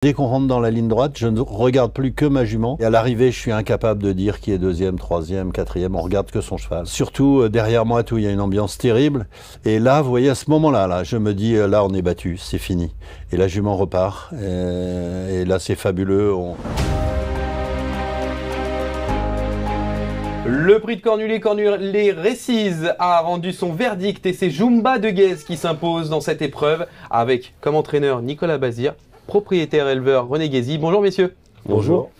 Dès qu'on rentre dans la ligne droite, je ne regarde plus que ma jument. Et à l'arrivée, je suis incapable de dire qui est deuxième, troisième, quatrième. On regarde que son cheval. Surtout derrière moi, il y a une ambiance terrible. Et là, vous voyez, à ce moment-là, je me dis, là, on est battu, c'est fini. Et la jument repart. Et là, c'est fabuleux. Le prix de Cornulier Récise a rendu son verdict et c'est Jumba de Guez qui s'impose dans cette épreuve avec comme entraîneur Nicolas Bazir, propriétaire éleveur René Guézy. Bonjour messieurs. Bonjour.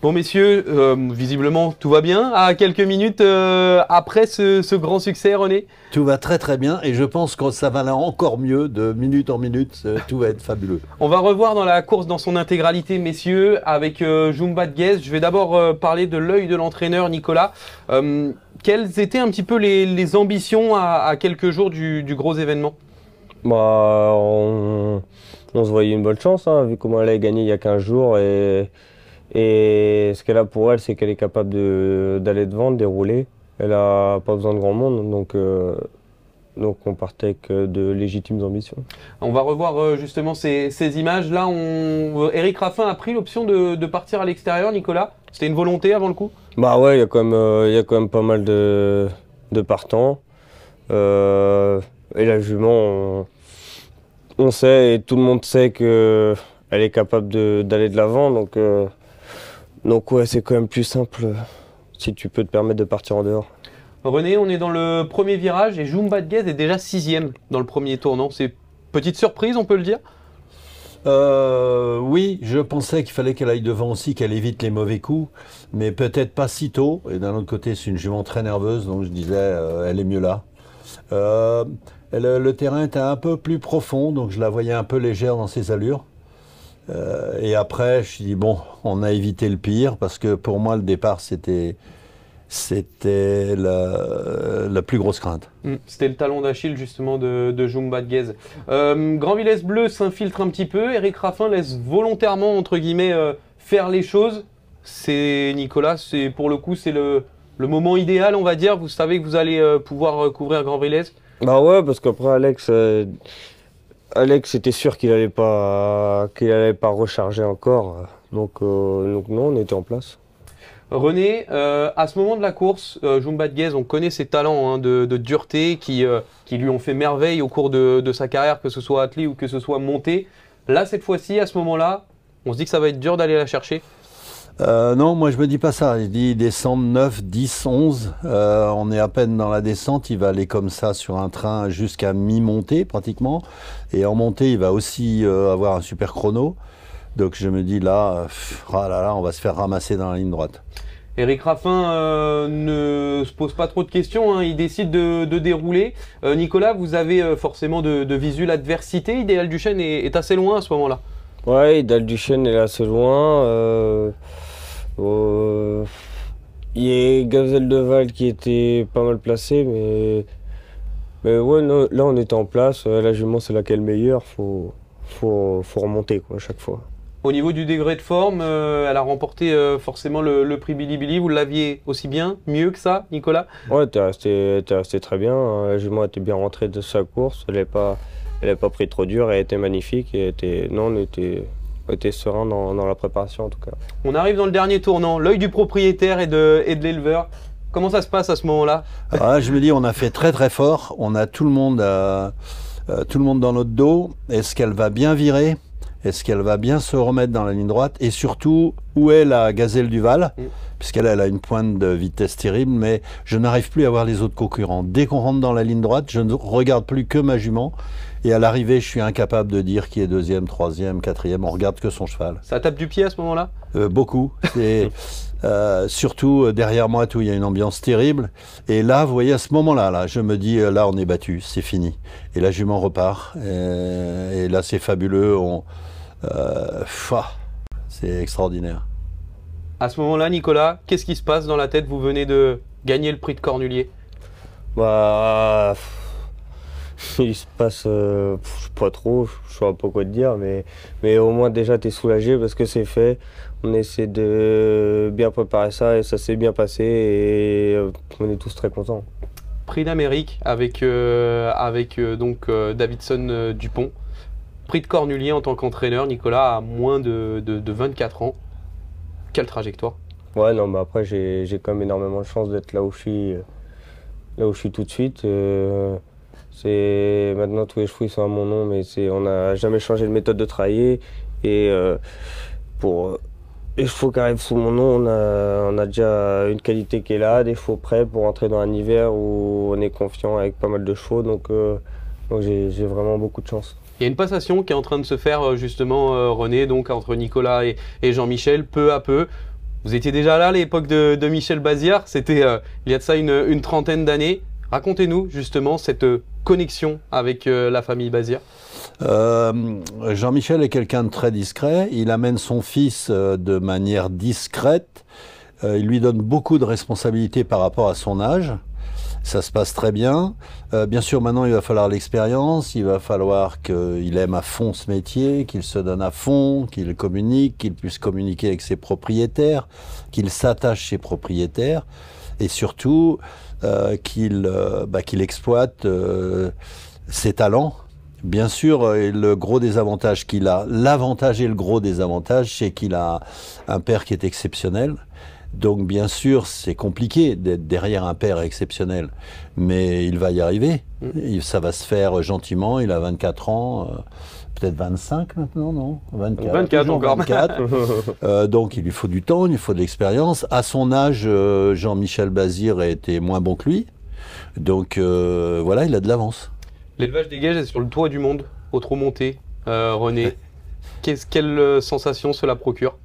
Bon messieurs, visiblement tout va bien à quelques minutes après ce grand succès René. Tout va très très bien et je pense que ça va aller encore mieux de minute en minute, tout va être fabuleux. On va revoir dans la course dans son intégralité messieurs avec Jumba de Guez. Je vais d'abord parler de l'œil de l'entraîneur Nicolas. Quelles étaient un petit peu les ambitions à quelques jours du gros événement? Bah, on se voyait une bonne chance, hein, vu comment elle a gagné il y a 15 jours. Et ce qu'elle a pour elle, c'est qu'elle est capable d'aller devant, de dérouler. Elle n'a pas besoin de grand monde, donc on partait avec de légitimes ambitions. On va revoir justement ces images. Là, Eric Raffin a pris l'option de partir à l'extérieur, Nicolas. C'était une volonté avant le coup? Bah ouais, il y a quand même pas mal de partants. Et la jument, on sait, et tout le monde sait qu'elle est capable d'aller de l'avant. Donc ouais, c'est quand même plus simple si tu peux te permettre de partir en dehors. René, on est dans le premier virage et Jumba de Guez est déjà 6e dans le premier tournant. C'est petite surprise, on peut le dire? Oui, je pensais qu'il fallait qu'elle aille devant aussi, qu'elle évite les mauvais coups, mais peut-être pas si tôt. Et d'un autre côté, c'est une jument très nerveuse, donc je disais, elle est mieux là. Le terrain était un peu plus profond, donc je la voyais un peu légère dans ses allures. Et après, je me suis dit, bon, on a évité le pire, parce que pour moi, le départ, c'était la plus grosse crainte. C'était le talon d'Achille, justement, de Jumba de Guez. Grand Villesse Bleu s'infiltre un petit peu. Eric Raffin laisse volontairement, entre guillemets, faire les choses. C'est Nicolas, pour le coup, c'est le moment idéal, on va dire. Vous savez que vous allez pouvoir couvrir Grand Villesse. Bah ouais, parce qu'après Alex était sûr qu'il allait pas recharger encore, donc non, on était en place. René, à ce moment de la course, Jumba de Guez, on connaît ses talents hein, de dureté qui lui ont fait merveille au cours de sa carrière, que ce soit attelé ou que ce soit monté. Là, cette fois-ci, à ce moment-là, on se dit que ça va être dur d'aller la chercher. Non, moi je me dis pas ça. Il dit descendre 9, 10, 11. On est à peine dans la descente. Il va aller comme ça sur un train jusqu'à mi-montée pratiquement. Et en montée, il va aussi avoir un super chrono. Donc je me dis là, on va se faire ramasser dans la ligne droite. Eric Raffin ne se pose pas trop de questions, hein, il décide de dérouler. Nicolas, vous avez forcément de visu l'adversité. Idéal Duchesne est assez loin à ce moment-là. Ouais, Idéal Duchesne est assez loin. Il y a Gazelle de Val qui était pas mal placé, mais ouais, non, là on était en place. La jument c'est laquelle meilleure, faut remonter quoi, à chaque fois. Au niveau du degré de forme, elle a remporté forcément le prix Bilibili. Vous l'aviez aussi bien, mieux que ça, Nicolas? Ouais, t'es resté très bien. La jument était bien rentrée de sa course. Elle n'avait pas pris trop dur. Elle était magnifique. On était serein dans la préparation en tout cas. On arrive dans le dernier tournant, l'œil du propriétaire et de l'éleveur. Comment ça se passe à ce moment-là? Je me dis, on a fait très très fort. On a tout le monde dans notre dos. Est-ce qu'elle va bien virer? Est-ce qu'elle va bien se remettre dans la ligne droite? Et surtout, où est la Gazelle du Val? Puisqu'elle a une pointe de vitesse terrible, mais je n'arrive plus à voir les autres concurrents. Dès qu'on rentre dans la ligne droite, je ne regarde plus que ma jument. Et à l'arrivée, je suis incapable de dire qui est deuxième, troisième, quatrième. On regarde que son cheval. Ça tape du pied à ce moment-là? Beaucoup. Surtout derrière moi, il y a une ambiance terrible. Et là, vous voyez, à ce moment-là, je me dis, là, on est battu, c'est fini. Et la jument repart. Et là, c'est fabuleux. C'est extraordinaire. À ce moment-là, Nicolas, qu'est-ce qui se passe dans la tête? Vous venez de gagner le prix de Cornulier. Bah, il se passe, je sais pas trop, je sais pas quoi te dire, mais au moins déjà tu es soulagé parce que c'est fait. On essaie de bien préparer ça et ça s'est bien passé et on est tous très contents. Prix d'Amérique avec, donc Davidson Dupont. Prix de Cornulier en tant qu'entraîneur, Nicolas, à moins de 24 ans. Quelle trajectoire? Ouais, non, mais après, j'ai quand même énormément de chance d'être là où je suis tout de suite. Maintenant, tous les chevaux ils sont à mon nom, mais on n'a jamais changé de méthode de travailler. Et pour les chevaux qui arrivent sous mon nom, on a déjà une qualité qui est là, des chevaux prêts pour entrer dans un hiver où on est confiant avec pas mal de chevaux. Donc j'ai vraiment beaucoup de chance. Il y a une passation qui est en train de se faire justement, René, donc entre Nicolas et Jean-Michel, peu à peu. Vous étiez déjà là à l'époque de Michel Bazir, c'était il y a de ça une trentaine d'années. Racontez-nous justement cette connexion avec la famille Bazir. Jean-Michel est quelqu'un de très discret, il amène son fils de manière discrète, il lui donne beaucoup de responsabilités par rapport à son âge. Ça se passe très bien. Bien sûr, maintenant, il va falloir l'expérience. Il va falloir qu'il aime à fond ce métier, qu'il se donne à fond, qu'il communique, qu'il puisse communiquer avec ses propriétaires, qu'il s'attache à ses propriétaires et surtout qu'il exploite ses talents. Bien sûr, le gros des avantages qu'il a, l'avantage et le gros des avantages, c'est qu'il a un père qui est exceptionnel. Donc bien sûr, c'est compliqué d'être derrière un père exceptionnel, mais il va y arriver. Ça va se faire gentiment, il a 24 ans, peut-être 25 maintenant, non 24 encore. 24. Donc il lui faut du temps, il lui faut de l'expérience. À son âge, Jean-Michel Bazir était moins bon que lui. Donc voilà, il a de l'avance. L'élevage des Gaiges est sur le toit du monde, au trop monté. René, quelle sensation cela procure?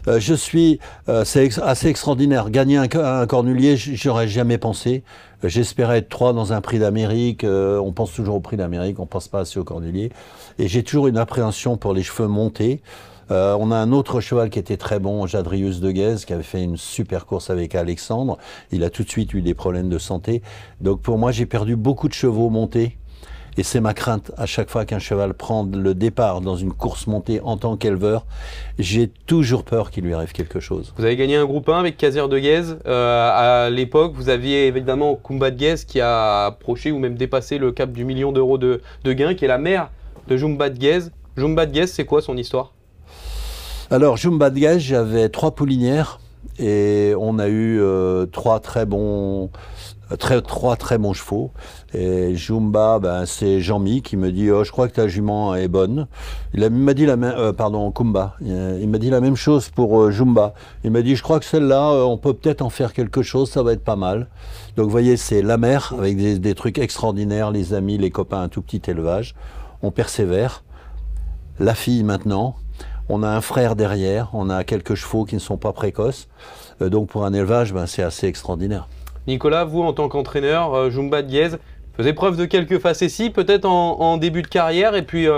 C'est assez extraordinaire. Gagner un Cornulier, j'aurais jamais pensé. J'espérais être 3 dans un prix d'Amérique. On pense toujours au prix d'Amérique, on pense pas assez au Cornulier. Et j'ai toujours une appréhension pour les cheveux montés. On a un autre cheval qui était très bon, Jadrius de Guèze, qui avait fait une super course avec Alexandre. Il a tout de suite eu des problèmes de santé. Donc pour moi, j'ai perdu beaucoup de chevaux montés. Et c'est ma crainte, à chaque fois qu'un cheval prend le départ dans une course montée en tant qu'éleveur, j'ai toujours peur qu'il lui arrive quelque chose. Vous avez gagné un groupe 1 avec Kazir de Guèze. À l'époque, vous aviez évidemment Kumba de Guèze qui a approché ou même dépassé le cap du million d'euros de gains, qui est la mère de Jumba de Guèze. Jumba de Guèze, c'est quoi son histoire? Alors, Jumba de Guèze, j'avais 3 poulinières et on a eu 3 très bons chevaux. Et Jumba, c'est Jean-Mi qui me dit « Oh, je crois que ta jument est bonne ». Il m'a dit Kumba. Il m'a dit la même chose pour Jumba. Il m'a dit « Je crois que celle-là, on peut peut-être en faire quelque chose, ça va être pas mal ». Donc vous voyez, c'est la mère avec des trucs extraordinaires, les amis, les copains, un tout petit élevage. On persévère. La fille maintenant. On a un frère derrière. On a quelques chevaux qui ne sont pas précoces. Donc pour un élevage, c'est assez extraordinaire. Nicolas, vous en tant qu'entraîneur, Jumba de Guèze, faisait preuve de quelques facéties peut-être en début de carrière et puis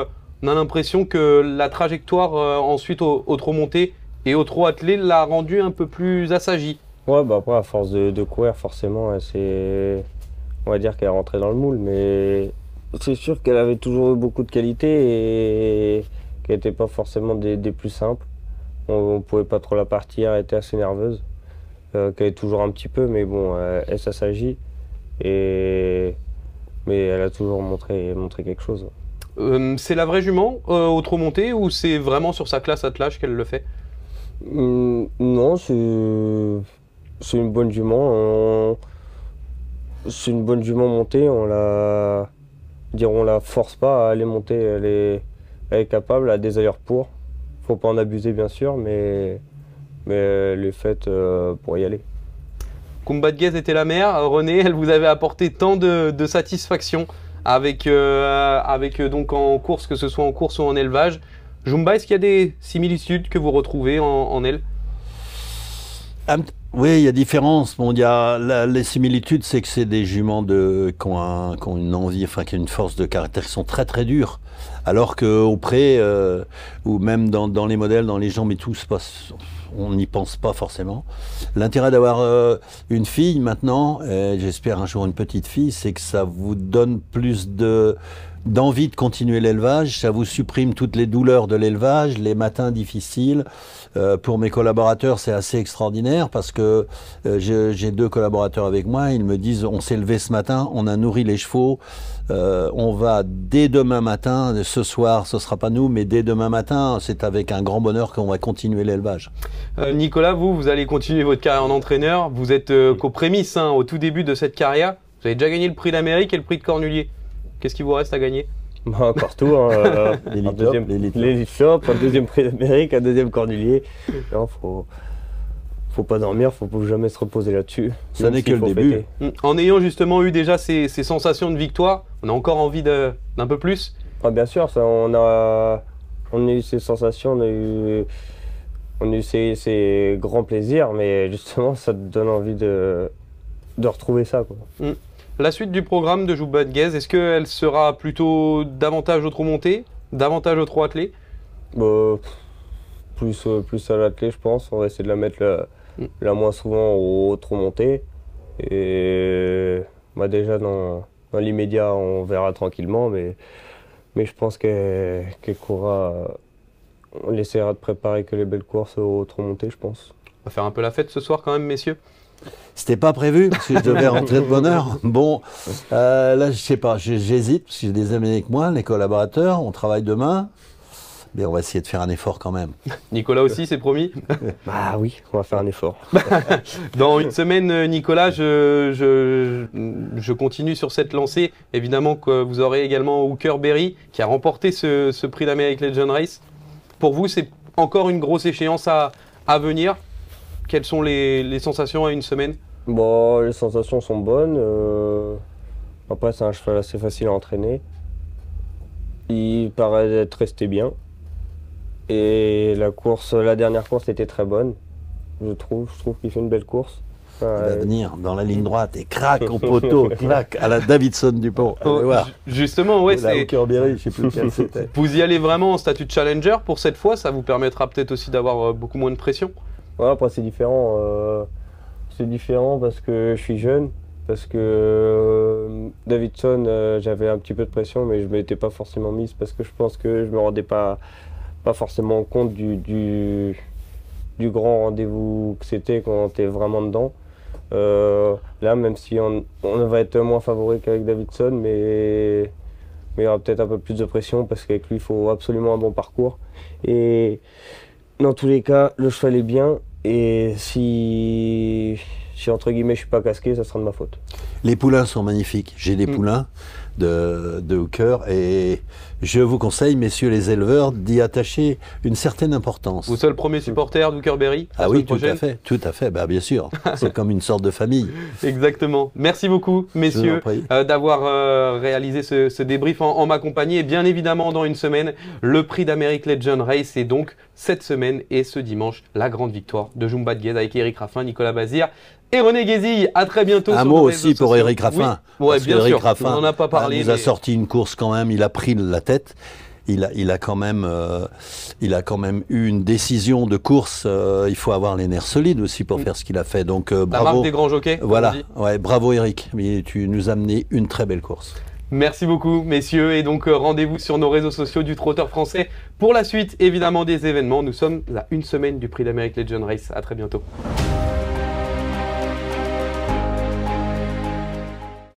on a l'impression que la trajectoire ensuite au trot monté et au trot attelé l'a rendu un peu plus assagi. Ouais, après à force de courir forcément, on va dire qu'elle est rentrée dans le moule, mais c'est sûr qu'elle avait toujours eu beaucoup de qualités et qu'elle n'était pas forcément des plus simples. On ne pouvait pas trop la partir, elle était assez nerveuse. Qu'elle est toujours un petit peu, mais bon, elle s'assagit. Mais elle a toujours montré quelque chose. C'est la vraie jument au trot monté ou c'est vraiment sur sa classe attelage qu'elle le fait? Non, c'est une bonne jument. C'est une bonne jument montée. On la force pas à aller monter. Elle est capable, elle a des allures pour. Faut pas en abuser bien sûr, mais elle est faite pour y aller. Kumba de Guèze était la mère. René, elle vous avait apporté tant de satisfaction avec donc en course, que ce soit en course ou en élevage. Jumba, est-ce qu'il y a des similitudes que vous retrouvez en elle? Oui, il y a différence. Bon, les similitudes, c'est que c'est des juments qui ont une envie, qui ont une force de caractère, qui sont très très dures. Alors qu'au pré, ou même dans les modèles, dans les jambes et tout, on n'y pense pas forcément. L'intérêt d'avoir une fille maintenant, et j'espère un jour une petite fille, c'est que ça vous donne plus de d'envie de continuer l'élevage. Ça vous supprime toutes les douleurs de l'élevage, les matins difficiles. Pour mes collaborateurs, c'est assez extraordinaire parce que j'ai 2 collaborateurs avec moi. Ils me disent, on s'est levé ce matin, on a nourri les chevaux. On va dès demain matin, ce soir, ce ne sera pas nous, mais dès demain matin, c'est avec un grand bonheur qu'on va continuer l'élevage. Nicolas, vous allez continuer votre carrière en entraîneur. Vous êtes qu'aux prémices, hein, au tout début de cette carrière. Vous avez déjà gagné le prix d'Amérique et le prix de Cornulier. Qu'est-ce qui vous reste à gagner? Bah, partout, hein, l'élite shop, un deuxième prix d'Amérique, un deuxième Cornulier. Non, faut pas dormir, faut jamais se reposer là-dessus. Ça n'est que le début. En ayant justement eu déjà ces sensations de victoire, on a encore envie d'un peu plus? Ah, bien sûr, ça, on a eu ces sensations, on a eu ces grands plaisirs, mais justement, ça te donne envie de retrouver ça, quoi. La suite du programme de Joumba de Guèze, est-ce qu'elle sera plutôt davantage au trot monté, davantage au trot attelé? Plus à l'attelé, je pense. On va essayer de la mettre la moins souvent au trot monté. Et bah, déjà, dans l'immédiat, on verra tranquillement, mais je pense qu'elle courra. On essaiera de préparer que les belles courses au trot monté, je pense. On va faire un peu la fête ce soir quand même, messieurs. C'était pas prévu, parce que je devais rentrer de bonne heure. Bon, là, je sais pas, j'hésite, parce que j'ai des amis avec moi, les collaborateurs, on travaille demain. Mais on va essayer de faire un effort quand même. Nicolas aussi, c'est promis? Bah oui, on va faire un effort. Dans une semaine, Nicolas, je continue sur cette lancée. Évidemment que vous aurez également Hooker Berry qui a remporté ce prix d'Amérique Legend Race. Pour vous, c'est encore une grosse échéance à venir. Quelles sont les sensations à une semaine? Bon, les sensations sont bonnes. Après, c'est un cheval assez facile à entraîner. Il paraît d'être resté bien. Et la dernière course était très bonne, je trouve qu'il fait une belle course. Il va venir dans la ligne droite et craque au poteau, clac, à la Davidson Dupont. Justement, ouais, c'est Hooker Berry, je sais plus lequel c'était. Vous y allez vraiment en statut de challenger pour cette fois, ça vous permettra peut-être aussi d'avoir beaucoup moins de pression? Ouais, après c'est différent. C'est différent parce que je suis jeune, parce que Davidson, j'avais un petit peu de pression, mais je ne m'étais pas forcément mise parce que je pense que je ne me rendais pas forcément compte du grand rendez-vous que c'était quand on était vraiment dedans. Là, même si on va être moins favori qu'avec Davidson, mais il y aura peut-être un peu plus de pression parce qu'avec lui, il faut absolument un bon parcours. Et dans tous les cas, le cheval est bien et si entre guillemets je suis pas casqué, ça sera de ma faute. Les poulains sont magnifiques. J'ai des poulains de Hooker et je vous conseille, messieurs les éleveurs, d'y attacher une certaine importance. Vous êtes le premier supporter d'Hooker Berry? Ah oui, tout à fait, bah, bien sûr. C'est comme une sorte de famille. Exactement. Merci beaucoup, messieurs, d'avoir réalisé ce débrief en ma compagnie. Et bien évidemment, dans une semaine, le prix d'Amérique Legend Race. Et donc, cette semaine et ce dimanche, la grande victoire de Joumba de Guèze avec Eric Raffin, Nicolas Bazir et René Guézille. À très bientôt. Un mot aussi pour Eric Raffin. Oui, ouais, bien sûr. Raffin, on n'en a pas parlé. Il nous a sorti une course quand même, il a pris la tête. Il a quand même eu une décision de course. Il faut avoir les nerfs solides aussi pour faire ce qu'il a fait. Donc bravo. La marque des grands jockeys. Voilà. Ouais, bravo Eric. Tu nous as amené une très belle course. Merci beaucoup, messieurs. Et donc, rendez-vous sur nos réseaux sociaux du Trotteur français pour la suite, évidemment, des événements. Nous sommes à une semaine du prix d'Amérique Legend Race. À très bientôt.